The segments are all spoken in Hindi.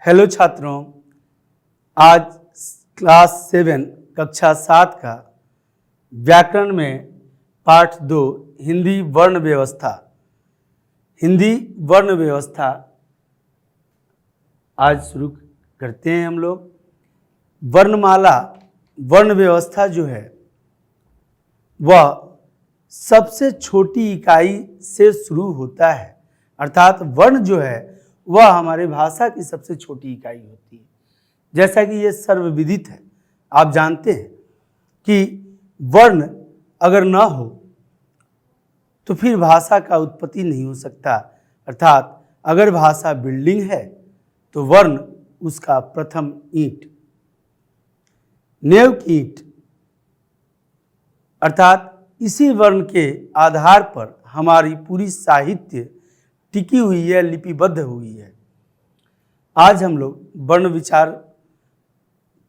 हेलो छात्रों, आज क्लास 7 कक्षा 7 का व्याकरण में पाठ 2 हिंदी वर्ण व्यवस्था आज शुरू करते हैं हम लोग। वर्णमाला वर्ण व्यवस्था जो है वह सबसे छोटी इकाई से शुरू होता है, अर्थात वर्ण जो है वह हमारे भाषा की सबसे छोटी इकाई होती है। जैसा कि ये सर्वविदित है, आप जानते हैं कि वर्ण अगर ना हो तो फिर भाषा का उत्पत्ति नहीं हो सकता। अर्थात अगर भाषा बिल्डिंग है तो वर्ण उसका प्रथम ईंट, नेव की ईंट, अर्थात इसी वर्ण के आधार पर हमारी पूरी साहित्य टिकी हुई है, लिपिबद्ध हुई है। आज हम लोग वर्ण विचार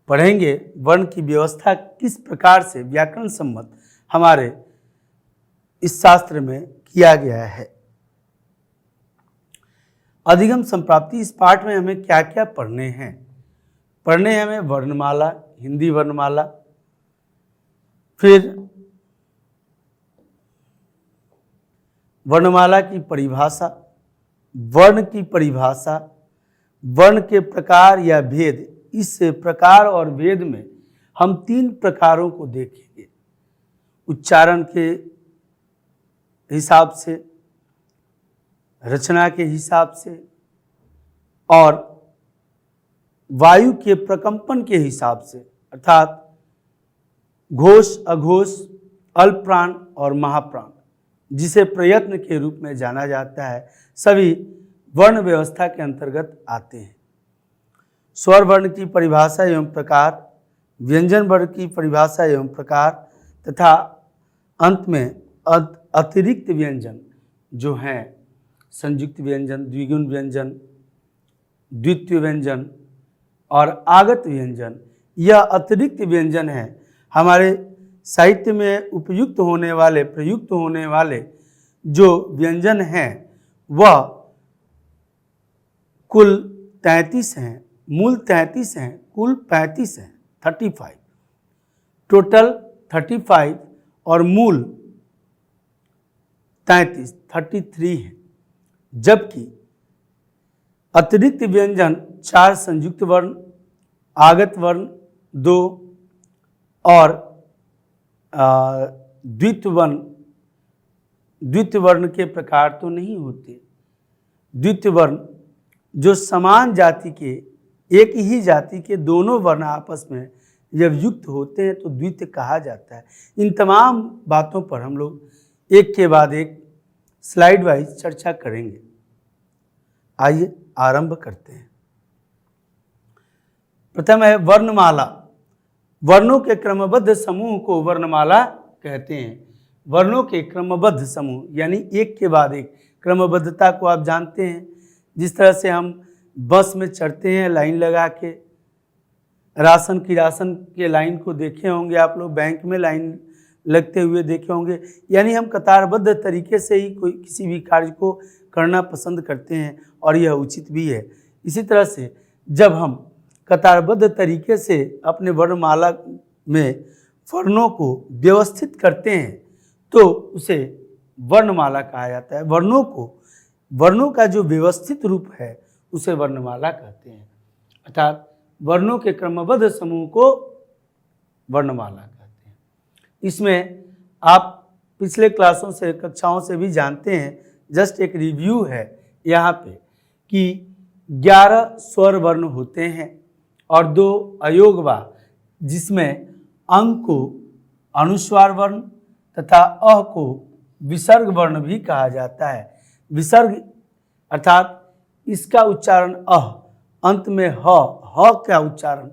पढ़ेंगे। वर्ण की व्यवस्था किस प्रकार से व्याकरण सम्मत हमारे इस शास्त्र में किया गया है। अधिगम संप्राप्ति इस पाठ में हमें क्या क्या पढ़ने हैं हमें वर्णमाला, हिंदी वर्णमाला, फिर वर्णमाला की परिभाषा, वर्ण की परिभाषा, वर्ण के प्रकार या भेद। इस प्रकार और भेद में हम 3 प्रकारों को देखेंगे। उच्चारण के हिसाब से, रचना के हिसाब से और वायु के प्रकंपन के हिसाब से, अर्थात घोष, अघोष, अल्पप्राण और महाप्राण, जिसे प्रयत्न के रूप में जाना जाता है, सभी वर्ण व्यवस्था के अंतर्गत आते हैं। स्वर वर्ण की परिभाषा एवं प्रकार, व्यंजन वर्ण की परिभाषा एवं प्रकार तथा अंत में अतिरिक्त व्यंजन जो हैं संयुक्त व्यंजन, द्विगुण व्यंजन, द्वितीय व्यंजन और आगत व्यंजन। यह अतिरिक्त व्यंजन है हमारे साहित्य में प्रयुक्त होने वाले जो व्यंजन हैं वह कुल 33 हैं, मूल 33 हैं, कुल 35 हैं, 35 टोटल 35 और मूल 33 हैं। जबकि अतिरिक्त व्यंजन 4 संयुक्त वर्ण, आगत वर्ण 2 और द्वितीय वर्ण के प्रकार तो नहीं होते। द्वितीय वर्ण जो समान जाति के, एक ही जाति के दोनों वर्ण आपस में जब युक्त होते हैं तो द्वितीय कहा जाता है। इन तमाम बातों पर हम लोग एक के बाद एक स्लाइड वाइज चर्चा करेंगे। आइए आरंभ करते हैं। प्रथम है वर्णमाला। वर्णों के क्रमबद्ध समूह को वर्णमाला कहते हैं। वर्णों के क्रमबद्ध समूह यानी एक के बाद एक, क्रमबद्धता को आप जानते हैं। जिस तरह से हम बस में चढ़ते हैं लाइन लगा के, राशन के लाइन को देखे होंगे आप लोग, बैंक में लाइन लगते हुए देखे होंगे। यानी हम कतारबद्ध तरीके से ही कोई किसी भी कार्य को करना पसंद करते हैं और यह उचित भी है। इसी तरह से जब हम कतारबद्ध तरीके से अपने वर्णमाला में वर्णों को व्यवस्थित करते हैं तो उसे वर्णमाला कहा जाता है। वर्णों का जो व्यवस्थित रूप है उसे वर्णमाला कहते हैं। अर्थात वर्णों के क्रमबद्ध समूह को वर्णमाला कहते हैं। इसमें आप पिछले क्लासों से, कक्षाओं से भी जानते हैं, जस्ट एक रिव्यू है यहाँ पे कि 11 स्वर वर्ण होते हैं और 2 अयोगवा, जिसमें अंग को अनुस्वार वर्ण तथा अ को विसर्ग वर्ण भी कहा जाता है। विसर्ग अर्थात इसका उच्चारण अह, अंत में ह का उच्चारण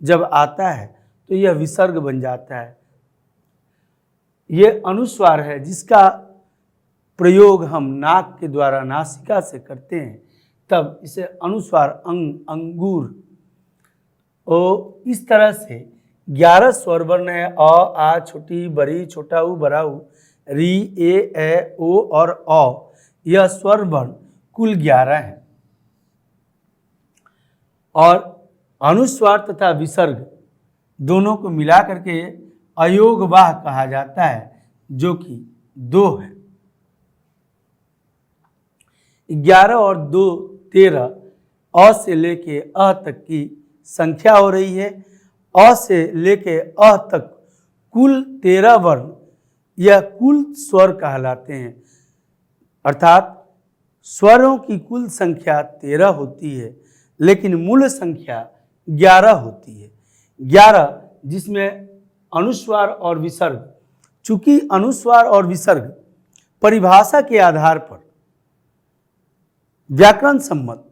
जब आता है तो यह विसर्ग बन जाता है। यह अनुस्वार है जिसका प्रयोग हम नाक के द्वारा, नासिका से करते हैं, तब इसे अनुस्वार अंगूर। ओ इस तरह से 11 स्वर वर्ण है। अ, आ, छोटी, बड़ी, छोटा ऊ, बड़ा ऊ, री, ए, ओ और औ। यह स्वर वर्ण कुल 11 हैं। और अनुस्वार तथा विसर्ग दोनों को मिला करके अयोगवाह कहा जाता है, जो कि 2 है। 11 और 2 13, अ से लेके अ तक की संख्या हो रही है। अ से लेके अ तक कुल 13 वर्ण यह कुल स्वर कहलाते हैं, अर्थात स्वरों की कुल संख्या 13 होती है, लेकिन मूल संख्या 11 होती है। 11 जिसमें अनुस्वार और विसर्ग, चूंकि अनुस्वार और विसर्ग परिभाषा के आधार पर व्याकरण सम्मत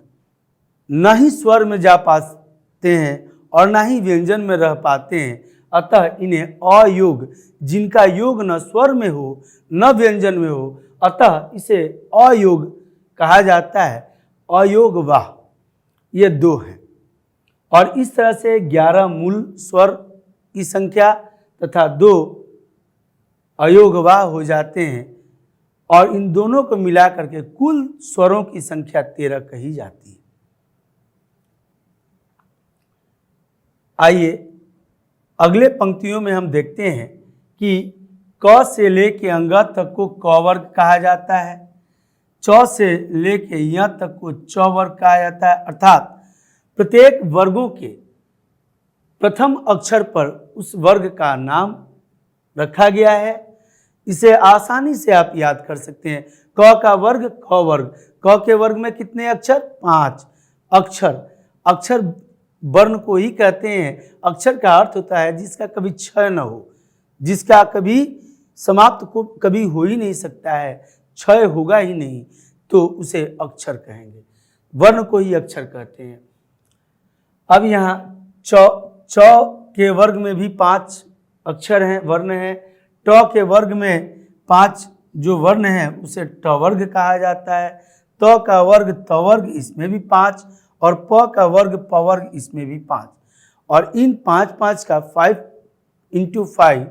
न ही स्वर में जा पाते हैं और न ही व्यंजन में रह पाते हैं, अतः इन्हें अयोग, जिनका योग न स्वर में हो न व्यंजन में हो, अतः इसे अयोग कहा जाता है। अयोगवाह ये 2 हैं और इस तरह से 11 मूल स्वर की संख्या तथा 2 अयोगवाह हो जाते हैं और इन दोनों को मिला करके कुल स्वरों की संख्या 13 कही जाती है। आइए अगले पंक्तियों में हम देखते हैं कि क से लेके अंग तक को क वर्ग कहा जाता है, च से लेके य तक को च वर्ग कहा जाता है, अर्थात प्रत्येक वर्गों के प्रथम अक्षर पर उस वर्ग का नाम रखा गया है। इसे आसानी से आप याद कर सकते हैं। क का वर्ग ख वर्ग, क के वर्ग में कितने अक्षर? 5 अक्षर। अक्षर वर्ण को ही कहते हैं। अक्षर का अर्थ होता है जिसका कभी क्षय न हो, जिसका कभी समाप्त को कभी हो ही नहीं सकता है, क्षय होगा ही नहीं, तो उसे अक्षर कहेंगे। वर्ण को ही अक्षर कहते हैं। अब यहाँ च के वर्ग में भी 5 अक्षर हैं, वर्ण हैं। ट के वर्ग में 5 जो वर्ण हैं उसे ट वर्ग कहा जाता है। त का वर्ग त वर्ग, इसमें भी 5, और प का वर्ग प वर्ग, इसमें भी 5। और इन 5 का 5 इंटू 5,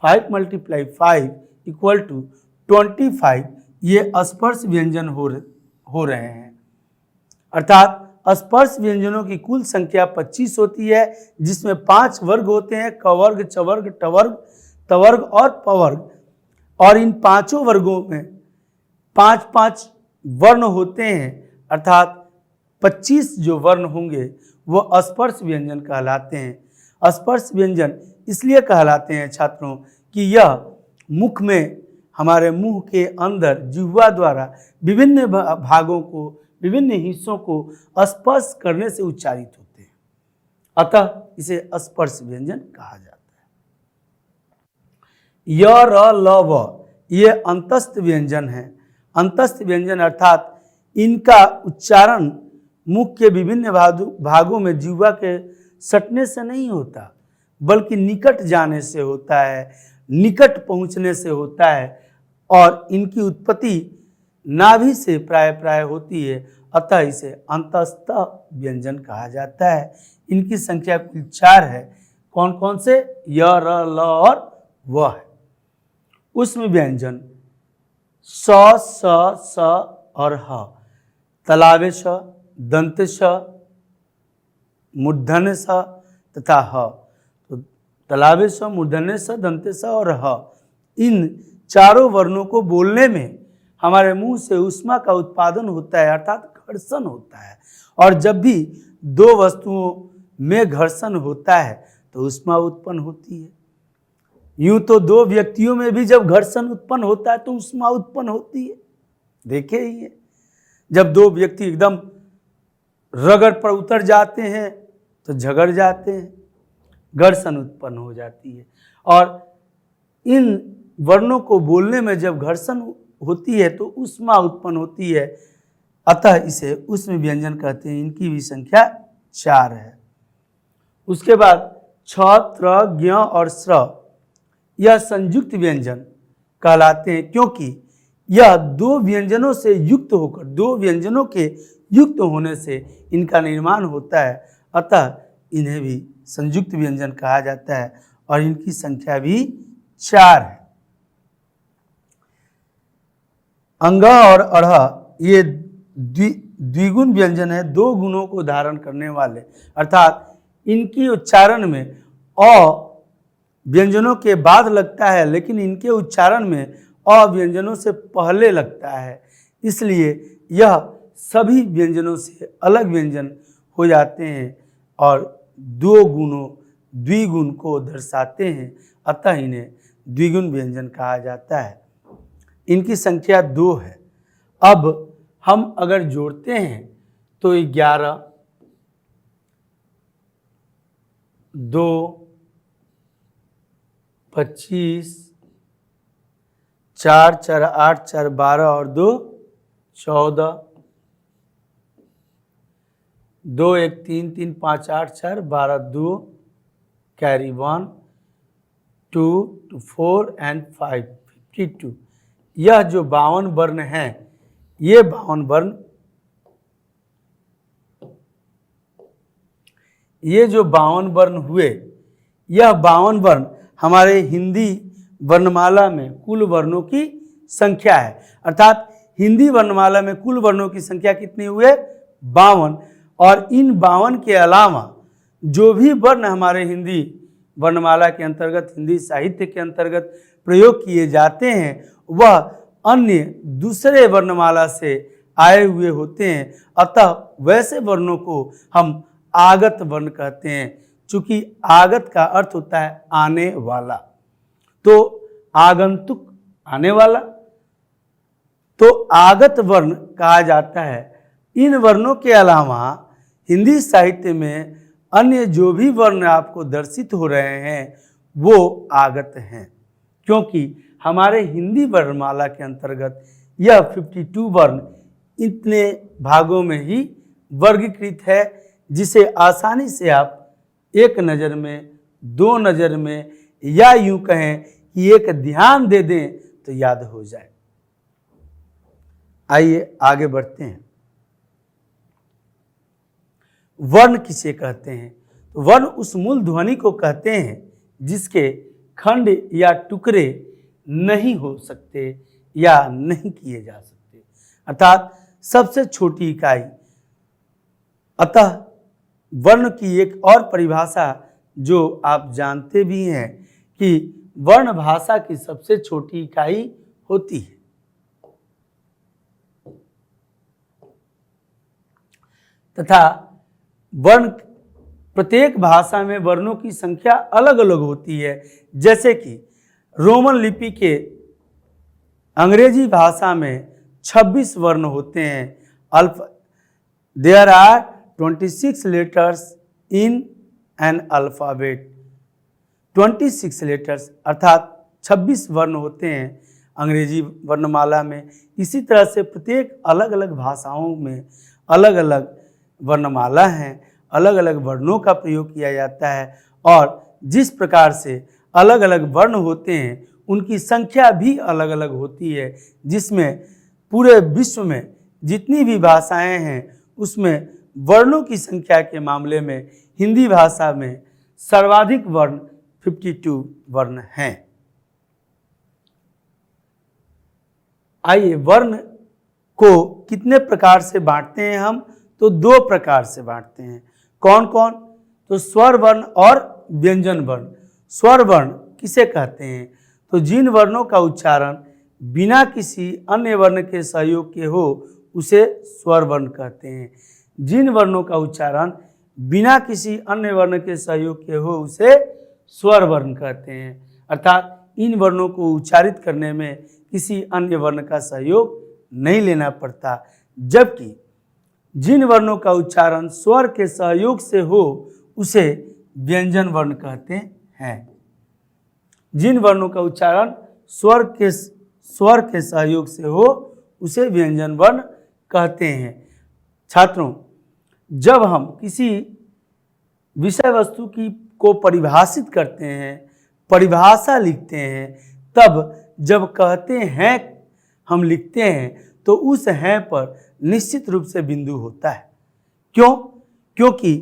5 मल्टीप्लाई 5 इक्वल टू 25, ये स्पर्श व्यंजन हो रहे हैं। अर्थात स्पर्श व्यंजनों की कुल संख्या 25 होती है, जिसमें 5 वर्ग होते हैं, क वर्ग, च वर्ग, ट वर्ग, त वर्ग और प वर्ग। और इन 5 वर्गों में 5 वर्ण होते हैं, अर्थात 25 जो वर्ण होंगे वो स्पर्श व्यंजन कहलाते हैं। स्पर्श व्यंजन इसलिए कहलाते हैं छात्रों कि यह मुख में, हमारे मुंह के अंदर जिह्वा द्वारा विभिन्न भागों को, विभिन्न हिस्सों को स्पर्श करने से उच्चारित होते हैं, अतः इसे स्पर्श व्यंजन कहा जाता है। य, र, ल, व ये अंतस्थ व्यंजन हैं। अंतस्थ व्यंजन अर्थात इनका उच्चारण मुख के विभिन्न भागों में जिह्वा के सटने से नहीं होता, बल्कि निकट जाने से होता है, निकट पहुंचने से होता है, और इनकी उत्पत्ति नाभि से प्राय होती है, अतः इसे अंतस्थ व्यंजन कहा जाता है। इनकी संख्या कुल 4 है। कौन कौन से? य, र, ल और व है। उष्म व्यंजन स, स और ह, तलावे स, दंत स, मूर्धन्य स तथा ह। तो तलावे स, मूर्धन्य स, दंत स और ह, इन चारों वर्णों को बोलने में हमारे मुंह से ऊष्मा का उत्पादन होता है, अर्थात घर्षण होता है। और जब भी 2 वस्तुओं में घर्षण होता है तो ऊष्मा उत्पन्न होती है। यूं तो 2 व्यक्तियों में भी जब घर्षण उत्पन्न होता है तो ऊष्मा उत्पन्न होती है। देखे ही है, जब 2 व्यक्ति एकदम रगड़ पर उतर जाते हैं तो झगड़ जाते हैं, घर्षण उत्पन्न हो जाती है। और इन वर्णों को बोलने में जब घर्षण होती है तो ऊष्मा उत्पन्न होती है, अतः इसे ऊष्म व्यंजन कहते हैं। इनकी भी संख्या 4 है। उसके बाद छ, त्र, ज्ञ और स्र यह संयुक्त व्यंजन कहलाते हैं, क्योंकि यह 2 व्यंजनों से युक्त होकर, 2 व्यंजनों के युक्त होने से इनका निर्माण होता है, अतः इन्हें भी संयुक्त व्यंजन कहा जाता है और इनकी संख्या भी 4 है। अंग और अढ़ ये द्विगुण व्यंजन है, दो गुणों को धारण करने वाले, अर्थात इनकी उच्चारण में अ व्यंजनों के बाद लगता है, लेकिन इनके उच्चारण में अ व्यंजनों से पहले लगता है, इसलिए यह सभी व्यंजनों से अलग व्यंजन हो जाते हैं और दो गुणों द्विगुण को दर्शाते हैं, अतः इन्हें द्विगुण व्यंजन कहा जाता है। इनकी संख्या 2 है। अब हम अगर जोड़ते हैं तो 11, 2, 25, 4 4 8 4 12 और 2 14, 2 1 3 3 5 8 4 12 2 कैरी 1 2 4 एंड 5 52। यह जो 52 वर्ण हैं, ये 52 वर्ण, ये जो 52 वर्ण हुए, यह 52 वर्ण हमारे हिंदी वर्णमाला में कुल वर्णों की संख्या है। अर्थात हिंदी वर्णमाला में कुल वर्णों की संख्या कितनी हुए? 52। और इन 52 के अलावा जो भी वर्ण हमारे हिंदी वर्णमाला के अंतर्गत, हिंदी साहित्य के अंतर्गत प्रयोग किए जाते हैं, वह अन्य दूसरे वर्णमाला से आए हुए होते हैं। अतः वैसे वर्णों को हम आगत वर्ण कहते हैं। चूंकि आगत का अर्थ होता है आने वाला, तो आगंतुक आने वाला, तो आगत वर्ण कहा जाता है। इन वर्णों के अलावा हिंदी साहित्य में अन्य जो भी वर्ण आपको दर्शित हो रहे हैं वो आगत हैं, क्योंकि हमारे हिंदी वर्णमाला के अंतर्गत यह 52 वर्ण इतने भागों में ही वर्गीकृत है, जिसे आसानी से आप एक नज़र में, दो नज़र में, या यूं कहें कि एक ध्यान दे दें तो याद हो जाए। आइए आगे बढ़ते हैं। वर्ण किसे कहते हैं? तो वर्ण उस मूल ध्वनि को कहते हैं जिसके खंड या टुकड़े नहीं हो सकते या नहीं किए जा सकते, अर्थात सबसे छोटी इकाई। अतः वर्ण की एक और परिभाषा जो आप जानते भी हैं कि वर्ण भाषा की सबसे छोटी इकाई होती है। तथा वर्ण, प्रत्येक भाषा में वर्णों की संख्या अलग अलग होती है। जैसे कि रोमन लिपि के अंग्रेजी भाषा में 26 वर्ण होते हैं। There are 26 letters in an alphabet. 26 letters अर्थात 26 वर्ण होते हैं अंग्रेजी वर्णमाला में। इसी तरह से प्रत्येक अलग अलग भाषाओं में अलग अलग वर्णमाला हैं, अलग अलग वर्णों का प्रयोग किया जाता है, और जिस प्रकार से अलग अलग वर्ण होते हैं उनकी संख्या भी अलग अलग होती है, जिसमें पूरे विश्व में जितनी भी भाषाएं हैं उसमें वर्णों की संख्या के मामले में हिंदी भाषा में सर्वाधिक वर्ण 52 वर्ण हैं। आइए, वर्ण को कितने प्रकार से बांटते हैं हम? तो 2 प्रकार से बांटते हैं। कौन कौन? तो स्वर वर्ण और व्यंजन वर्ण। स्वर वर्ण किसे कहते हैं? तो जिन वर्णों का उच्चारण बिना किसी अन्य वर्ण के सहयोग के हो उसे स्वर वर्ण कहते हैं। जिन वर्णों का उच्चारण बिना किसी अन्य वर्ण के सहयोग के हो उसे स्वर वर्ण कहते हैं। अर्थात इन वर्णों को उच्चारित करने में किसी अन्य वर्ण का सहयोग नहीं लेना पड़ता। जबकि जिन वर्णों का उच्चारण स्वर के सहयोग से हो उसे व्यंजन वर्ण कहते हैं। जिन वर्णों का उच्चारण स्वर के सहयोग से हो उसे व्यंजन वर्ण कहते हैं। छात्रों, जब हम किसी विषय वस्तु को परिभाषित करते हैं, परिभाषा लिखते हैं, तब जब कहते हैं हम लिखते हैं तो उस हैं पर निश्चित रूप से बिंदु होता है। क्यों? क्योंकि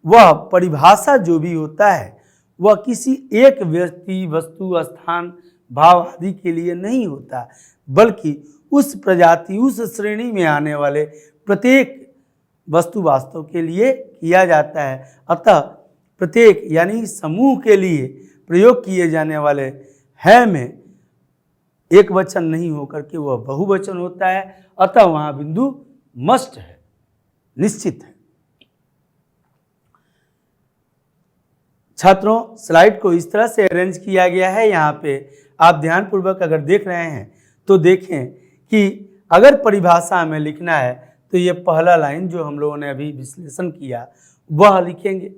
वह परिभाषा जो भी होता है वह किसी एक व्यक्ति, वस्तु, स्थान, भाव आदि के लिए नहीं होता, बल्कि उस प्रजाति, उस श्रेणी में आने वाले प्रत्येक वस्तु वास्तव के लिए किया जाता है। अतः प्रत्येक यानी समूह के लिए प्रयोग किए जाने वाले है में एक वचन नहीं होकर के वह बहुवचन होता है। अतः वहां बिंदु मस्ट है, निश्चित है। छात्रों, स्लाइड को इस तरह से अरेंज किया गया है। यहाँ पे आप ध्यानपूर्वक अगर देख रहे हैं तो देखें कि अगर परिभाषा में लिखना है तो ये पहला लाइन जो हम लोगों ने अभी विश्लेषण किया वह लिखेंगे।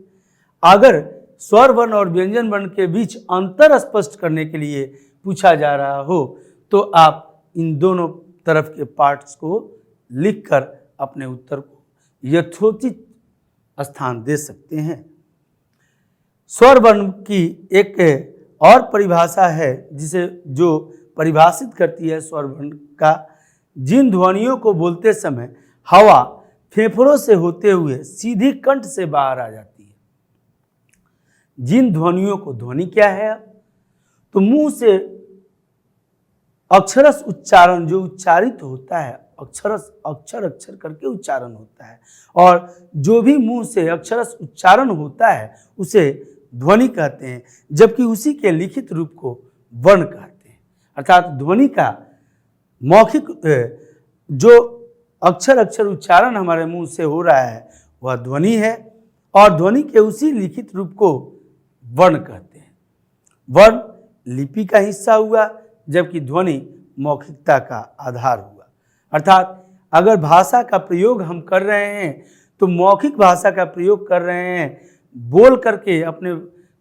अगर स्वर वर्ण और व्यंजन वर्ण के बीच अंतर स्पष्ट करने के लिए पूछा जा रहा हो तो आप इन दोनों तरफ के पार्ट्स को लिखकर अपने उत्तर को यथोचित स्थान दे सकते हैं। स्वर वर्ण की एक और परिभाषा है जिसे जो परिभाषित करती है स्वर वर्ण का, जिन ध्वनियों को बोलते समय हवा फेफड़ों से होते हुए सीधी कंठ से बाहर आ जाती है। जिन ध्वनियों को, ध्वनि क्या है, तो मुंह से अक्षरस उच्चारण जो उच्चारित होता है, अक्षरस अक्षर अक्षर करके उच्चारण होता है, और जो भी मुंह से अक्षरस उच्चारण होता है उसे ध्वनि कहते हैं, जबकि उसी के लिखित रूप को वर्ण कहते हैं। अर्थात ध्वनि का मौखिक जो अक्षर अक्षर उच्चारण हमारे मुंह से हो रहा है वह ध्वनि है, और ध्वनि के उसी लिखित रूप को वर्ण कहते हैं। वर्ण लिपि का हिस्सा हुआ, जबकि ध्वनि मौखिकता का आधार हुआ। अर्थात अगर भाषा का प्रयोग हम कर रहे हैं तो मौखिक भाषा का प्रयोग कर रहे हैं, बोल करके अपने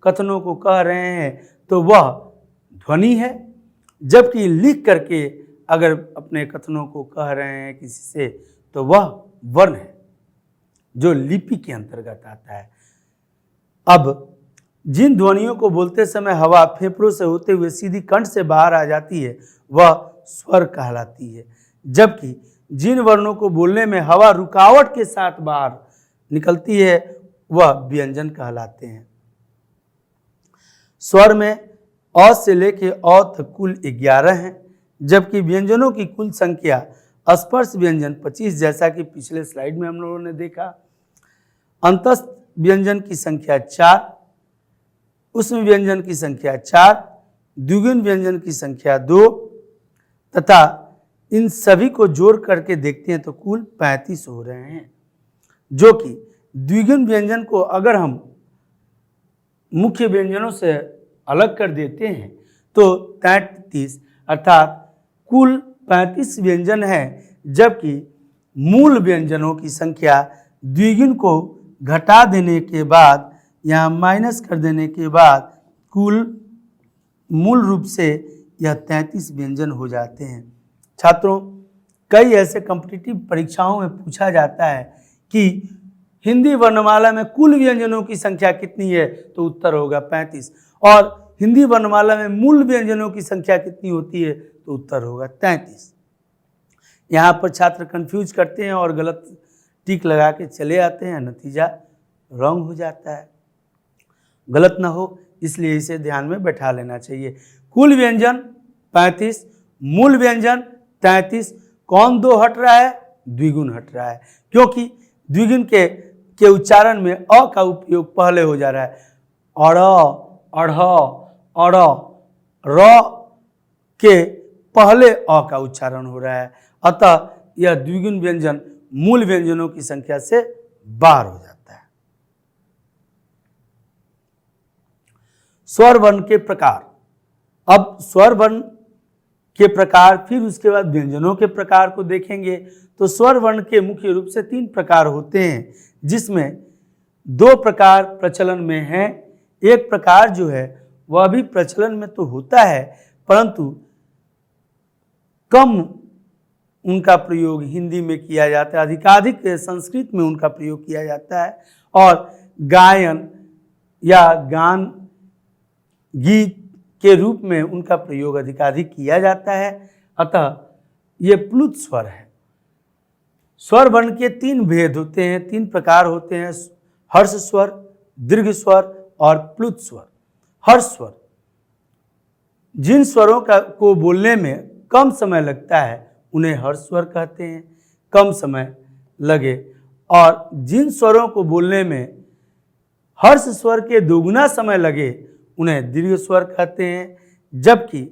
कथनों को कह रहे हैं तो वह ध्वनि है, जबकि लिख करके अगर अपने कथनों को कह रहे हैं किसी से तो वह वर्ण है जो लिपि के अंतर्गत आता है। अब जिन ध्वनियों को बोलते समय हवा फेफड़ों से होते हुए सीधी कंठ से बाहर आ जाती है वह स्वर कहलाती है, जबकि जिन वर्णों को बोलने में हवा रुकावट के साथ बाहर निकलती है वह व्यंजन कहलाते हैं। स्वर में अ से लेके अ तक कुल 11 हैं, जबकि व्यंजनों की कुल संख्या स्पर्श व्यंजन 25, जैसा कि पिछले स्लाइड में हम लोगों ने देखा। अंतस्थ व्यंजन की संख्या 4, उष्म व्यंजन की संख्या 4, द्विगुण व्यंजन की संख्या 2 तथा इन सभी को जोड़ करके देखते हैं तो कुल 35 हो रहे हैं, जो कि द्विगुण व्यंजन को अगर हम मुख्य व्यंजनों से अलग कर देते हैं तो 33 अर्थात कुल 35 व्यंजन है, जबकि मूल व्यंजनों की संख्या द्विगुण को घटा देने के बाद यहाँ माइनस कर देने के बाद कुल मूल रूप से यह 33 व्यंजन हो जाते हैं। छात्रों, कई ऐसे कॉम्पिटिटिव परीक्षाओं में पूछा जाता है कि हिंदी वर्णमाला में कुल व्यंजनों की संख्या कितनी है, तो उत्तर होगा 35, और हिंदी वर्णमाला में मूल व्यंजनों की संख्या कितनी होती है तो उत्तर होगा 33। यहाँ पर छात्र कंफ्यूज करते हैं और गलत टिक लगा के चले आते हैं, नतीजा रॉन्ग हो जाता है। गलत ना हो इसलिए इसे ध्यान में बैठा लेना चाहिए। कुल व्यंजन 35, मूल व्यंजन 33, कौन दो हट रहा है? द्विगुण हट रहा है, क्योंकि द्विगुण के उच्चारण में अ का उपयोग पहले हो जा रहा है। अड़, अढ़, अड़, र के पहले अ का उच्चारण हो रहा है, अतः यह द्विगुण व्यंजन मूल व्यंजनों की संख्या से बाहर हो जाता है। स्वर वर्ण के प्रकार। अब स्वर वर्ण के प्रकार, फिर उसके बाद व्यंजनों के प्रकार को देखेंगे। तो स्वर वर्ण के मुख्य रूप से 3 प्रकार होते हैं, जिसमें 2 प्रकार प्रचलन में हैं। एक प्रकार जो है वह भी प्रचलन में तो होता है, परंतु कम उनका प्रयोग हिंदी में किया जाता है, अधिकाधिक संस्कृत में उनका प्रयोग किया जाता है, और गायन या गान गीत के रूप में उनका प्रयोग अधिकाधिक किया जाता है। अतः ये प्लुत स्वर है। स्वर वर्ण के 3 भेद होते हैं, 3 प्रकार होते हैं, हर्ष स्वर, दीर्घ स्वर और प्लुत स्वर। हर्ष स्वर जिन स्वरों को बोलने में कम समय लगता है उन्हें हर्ष स्वर कहते हैं, कम समय लगे, और जिन स्वरों को बोलने में हर्ष स्वर के दोगुना समय लगे उन्हें दीर्घ स्वर कहते हैं, जबकि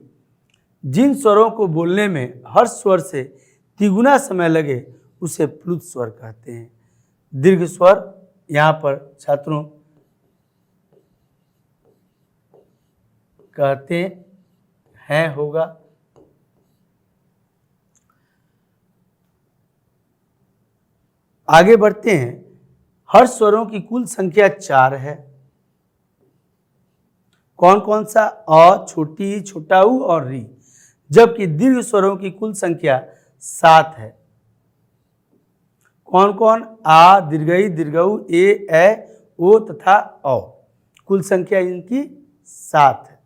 जिन स्वरों को बोलने में हर्ष स्वर से तिगुना समय लगे उसे प्लुत स्वर कहते हैं। दीर्घ स्वर यहाँ पर छात्रों कहते हैं होगा। आगे बढ़ते हैं। हर्ष स्वरों की कुल संख्या 4 है। कौन कौन सा? अ, छोटी, छोटा ऊ और री। जबकि दीर्घ स्वरों की कुल संख्या 7 है। कौन कौन? आ, दीर्घई, दीर्घऊ, ए, ओ तथा औ। कुल संख्या इनकी 7 है।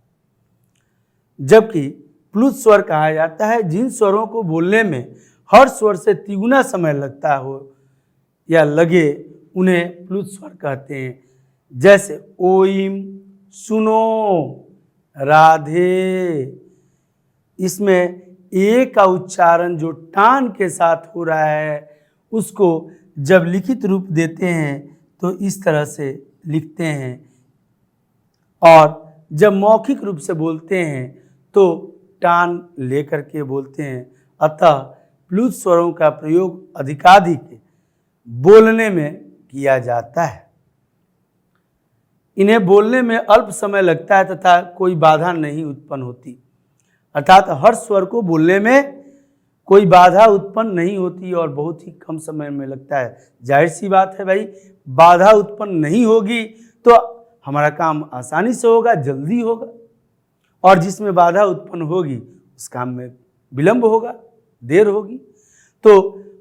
जबकि प्लुत स्वर कहा जाता है जिन स्वरों को बोलने में हर स्वर से तिगुना समय लगता हो या लगे उन्हें प्लुत स्वर कहते हैं। जैसे ओइम, सुनो, राधे। इसमें ए का उच्चारण जो टान के साथ हो रहा है उसको जब लिखित रूप देते हैं तो इस तरह से लिखते हैं, और जब मौखिक रूप से बोलते हैं तो टान लेकर के बोलते हैं। अतः प्लुत स्वरों का प्रयोग अधिकाधिक बोलने में किया जाता है। इन्हें बोलने में अल्प समय लगता है तथा कोई बाधा नहीं उत्पन्न होती, अर्थात हर स्वर को बोलने में कोई बाधा उत्पन्न नहीं होती और बहुत ही कम समय में लगता है। जाहिर सी बात है भाई, बाधा उत्पन्न नहीं होगी तो हमारा काम आसानी से होगा, जल्दी होगा, और जिसमें बाधा उत्पन्न होगी उस काम में विलंब होगा, देर होगी। तो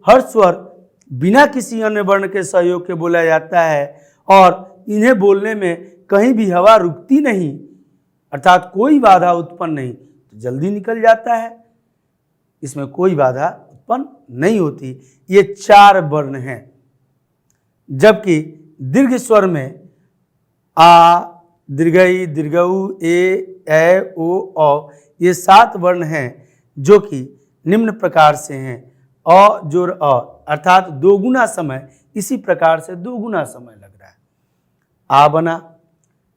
हर स्वर बिना किसी अन्य वर्ण के सहयोग के बोला जाता है और इन्हें बोलने में कहीं भी हवा रुकती नहीं, अर्थात कोई बाधा उत्पन्न नहीं, तो जल्दी निकल जाता है। इसमें कोई बाधा उत्पन्न नहीं होती। ये 4 वर्ण हैं। जबकि दीर्घ स्वर में आ, दीर्घई, दीर्घऊ, ए, ओ, औ ये 7 वर्ण हैं जो कि निम्न प्रकार से हैं। अ जोर अ, अर्थात दोगुना समय, इसी प्रकार से दोगुना समय लग रहा है। आ बना,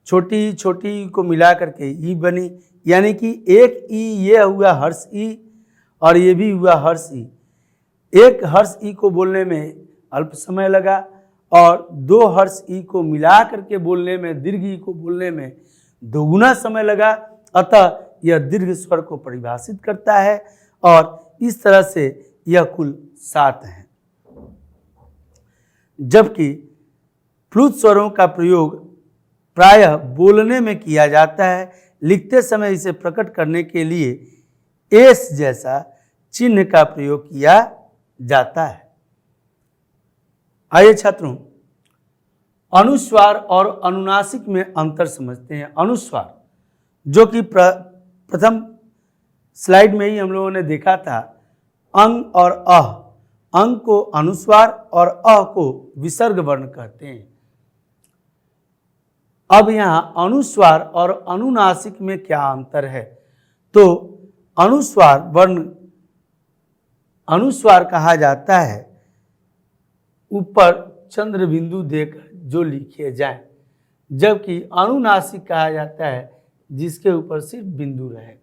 छोटी छोटी को मिला करके ई बनी, यानी कि एक ई ये हुआ हर्ष ई और ये भी हुआ हर्ष ई। एक हर्ष ई को बोलने में अल्प समय लगा और 2 हर्ष ई को मिला करके बोलने में, दीर्घ ई को बोलने में दोगुना समय लगा। अतः यह दीर्घ स्वर को परिभाषित करता है और इस तरह से यह कुल 7 हैं। जबकि प्लुत स्वरों का प्रयोग प्रायः बोलने में किया जाता है, लिखते समय इसे प्रकट करने के लिए एस जैसा चिन्ह का प्रयोग किया जाता है। आइए छात्रों, अनुस्वार और अनुनासिक में अंतर समझते हैं। अनुस्वार जो कि प्रथम स्लाइड में ही हम लोगों ने देखा था, अंग और अह, अंग को अनुस्वार और अह को विसर्ग वर्ण कहते हैं। अब यहाँ अनुस्वार और अनुनासिक में क्या अंतर है? तो अनुस्वार वर्ण, अनुस्वार कहा जाता है ऊपर चंद्र बिंदु देकर जो लिखे जाए, जबकि अनुनासिक कहा जाता है जिसके ऊपर सिर्फ बिंदु रहे।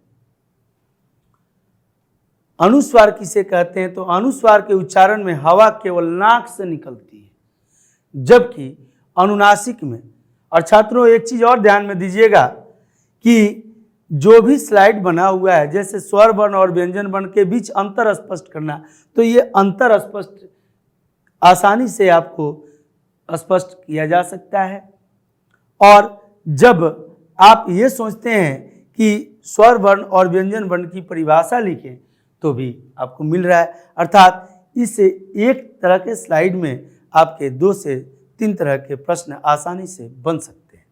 अनुस्वार किसे कहते हैं? तो अनुस्वार के उच्चारण में हवा केवल नाक से निकलती है, जबकि अनुनासिक में, और छात्रों एक चीज और ध्यान में दीजिएगा कि जो भी स्लाइड बना हुआ है, जैसे स्वर वर्ण और व्यंजन वर्ण के बीच अंतर स्पष्ट करना, तो ये अंतर स्पष्ट आसानी से आपको स्पष्ट किया जा सकता है। और जब आप ये सोचते हैं कि स्वर वर्ण और व्यंजन वर्ण की परिभाषा लिखें तो भी आपको मिल रहा है, अर्थात इससे एक तरह के स्लाइड में आपके 2 से 3 तरह के प्रश्न आसानी से बन सकते हैं।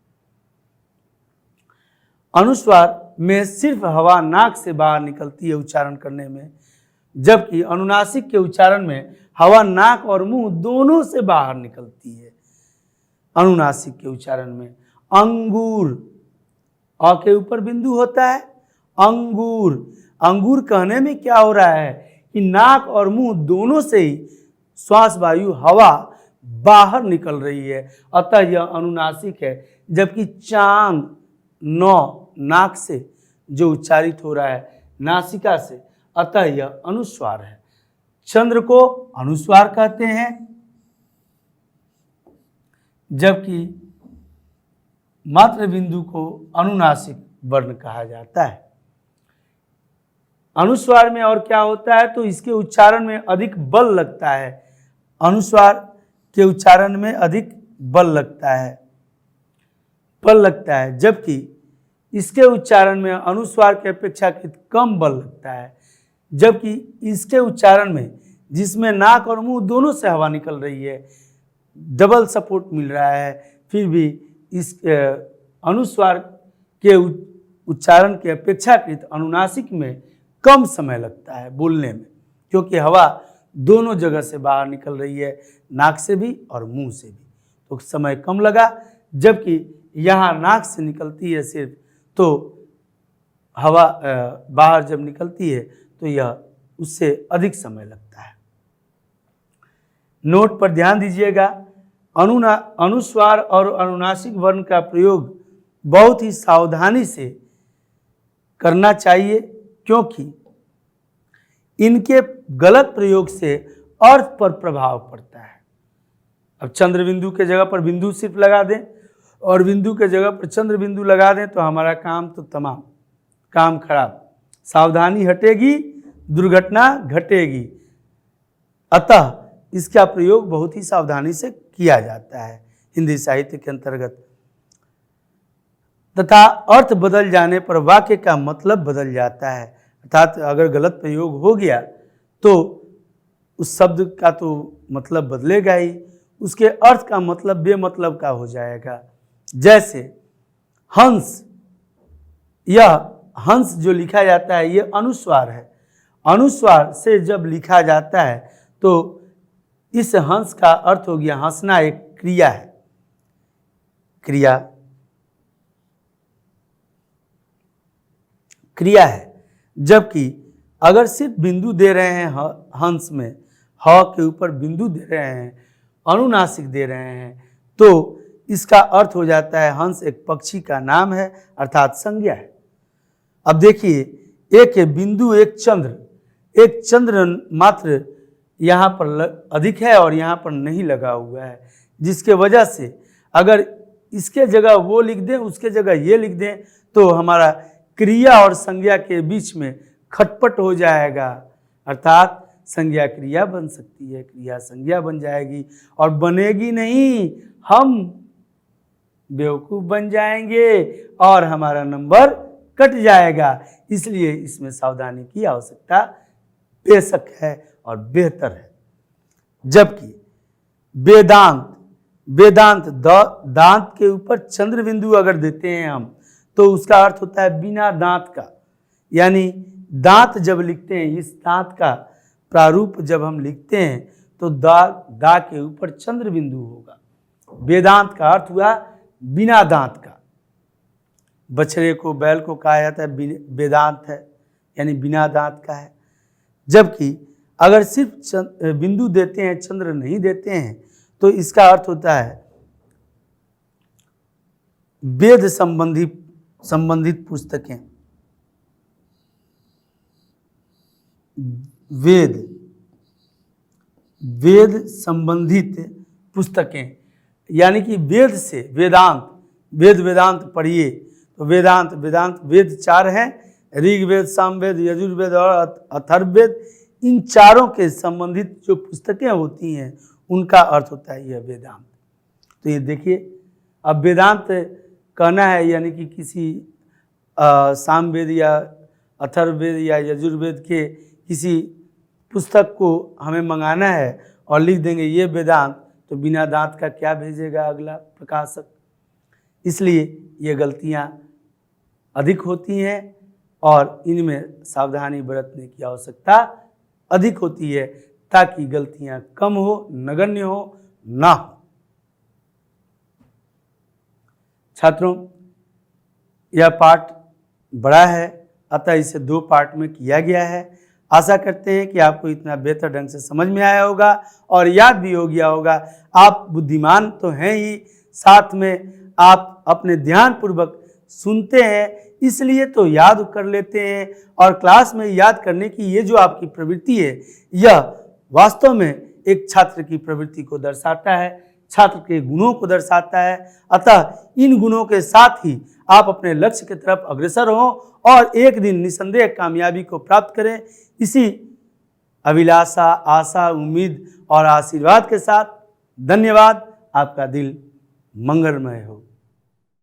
अनुस्वार में सिर्फ हवा नाक से बाहर निकलती है उच्चारण करने में, जबकि अनुनासिक के उच्चारण में हवा नाक और मुंह दोनों से बाहर निकलती है। अनुनासिक के उच्चारण में अंगूर, अ के ऊपर बिंदु होता है, अंगूर, अंगूर कहने में क्या हो रहा है कि नाक और मुंह दोनों से ही श्वास वायु हवा बाहर निकल रही है, अतः यह अनुनासिक है। जबकि चांद नौ नाक से जो उच्चारित हो रहा है नासिका से, अतः यह अनुस्वार है। चंद्र को अनुस्वार कहते हैं, जबकि मात्र बिंदु को अनुनासिक वर्ण कहा जाता है। अनुस्वार में और क्या होता है, तो इसके उच्चारण में अधिक बल लगता है। अनुस्वार के उच्चारण में अधिक बल लगता है, जबकि इसके उच्चारण में अनुस्वार के अपेक्षाकृत कम बल लगता है। जबकि इसके उच्चारण में, जिसमें नाक और मुंह दोनों से हवा निकल रही है, डबल सपोर्ट मिल रहा है, फिर भी इस अनुस्वार के उच्चारण के अपेक्षाकृत अनुनासिक में कम समय लगता है बोलने में, क्योंकि हवा दोनों जगह से बाहर निकल रही है, नाक से भी और मुंह से भी, तो समय कम लगा। जबकि यहाँ नाक से निकलती है सिर्फ, तो हवा बाहर जब निकलती है तो यह उससे अधिक समय लगता है। नोट पर ध्यान दीजिएगा, अनुस्वार और अनुनासिक वर्ण का प्रयोग बहुत ही सावधानी से करना चाहिए, क्योंकि इनके गलत प्रयोग से अर्थ पर प्रभाव पड़ता है। अब चंद्र बिंदु के जगह पर बिंदु सिर्फ लगा दें और बिंदु के जगह पर चंद्र बिंदु लगा दें तो हमारा काम तो तमाम, काम खराब। सावधानी हटेगी, दुर्घटना घटेगी। अतः इसका प्रयोग बहुत ही सावधानी से किया जाता है हिंदी साहित्य के अंतर्गत। तथा अर्थ बदल जाने पर वाक्य का मतलब बदल जाता है, अर्थात अगर गलत प्रयोग हो गया तो उस शब्द का तो मतलब बदलेगा ही, उसके अर्थ का मतलब बेमतलब का हो जाएगा। जैसे हंस, यह हंस जो लिखा जाता है ये अनुस्वार है। अनुस्वार से जब लिखा जाता है तो इस हंस का अर्थ हो गया हंसना, एक क्रिया है, क्रिया है। जबकि अगर सिर्फ बिंदु दे रहे हैं हंस में, ह के ऊपर बिंदु दे रहे हैं, अनुनासिक दे रहे हैं, तो इसका अर्थ हो जाता है हंस एक पक्षी का नाम है, अर्थात संज्ञा है। अब देखिए, एक बिंदु एक चंद्र मात्र यहाँ पर अधिक है और यहाँ पर नहीं लगा हुआ है, जिसके वजह से अगर इसके जगह वो लिख दें, उसके जगह ये लिख दें, तो हमारा क्रिया और संज्ञा के बीच में खटपट हो जाएगा, अर्थात संज्ञा क्रिया बन सकती है, क्रिया संज्ञा बन जाएगी और बनेगी नहीं, हम बेवकूफ़ बन जाएंगे और हमारा नंबर कट जाएगा। इसलिए इसमें सावधानी की आवश्यकता बेशक है और बेहतर है। जबकि वेदांत दांत के ऊपर चंद्र बिंदु अगर देते हैं हम, तो उसका अर्थ होता है बिना दांत का, यानी दांत जब लिखते हैं, इस दांत का प्रारूप जब हम लिखते हैं तो दा के ऊपर चंद्र बिंदु होगा। वेदांत का अर्थ हुआ बिना दांत का। बछड़े को, बैल को कहा जाता है वेदांत है, यानी बिना दांत का है। जबकि अगर सिर्फ बिंदु देते हैं, चंद्र नहीं देते हैं, तो इसका अर्थ होता है वेद संबंधित पुस्तकें, वेद संबंधित पुस्तकें, यानी कि वेद से वेदांत पढ़िए। तो वेदांत वेद 4 हैं, ऋग्वेद, सामवेद, यजुर्वेद और अथर्ववेद। इन चारों के संबंधित जो पुस्तकें होती हैं उनका अर्थ होता है यह वेदांत। तो ये देखिए, अब वेदांत कहना है यानी कि किसी सामवेद या अथर्ववेद या यजुर्वेद के किसी पुस्तक को हमें मंगाना है और लिख देंगे ये वेदांत, तो बिना दांत का क्या भेजेगा अगला प्रकाशक। इसलिए ये गलतियाँ अधिक होती हैं और इनमें सावधानी बरतने की आवश्यकता अधिक होती है, ताकि गलतियाँ कम हो, नगण्य हो, ना हो। छात्रों, यह पाठ बड़ा है, अतः इसे 2 पार्ट में किया गया है। आशा करते हैं कि आपको इतना बेहतर ढंग से समझ में आया होगा और याद भी हो गया होगा। आप बुद्धिमान तो हैं ही, साथ में आप अपने ध्यानपूर्वक सुनते हैं, इसलिए तो याद कर लेते हैं। और क्लास में याद करने की ये जो आपकी प्रवृत्ति है, यह वास्तव में एक छात्र की प्रवृत्ति को दर्शाता है, छात्र के गुणों को दर्शाता है। अतः इन गुणों के साथ ही आप अपने लक्ष्य की तरफ अग्रसर हों और एक दिन निसंदेह कामयाबी को प्राप्त करें। इसी अभिलाषा, आशा, उम्मीद और आशीर्वाद के साथ धन्यवाद। आपका दिन मंगलमय हो।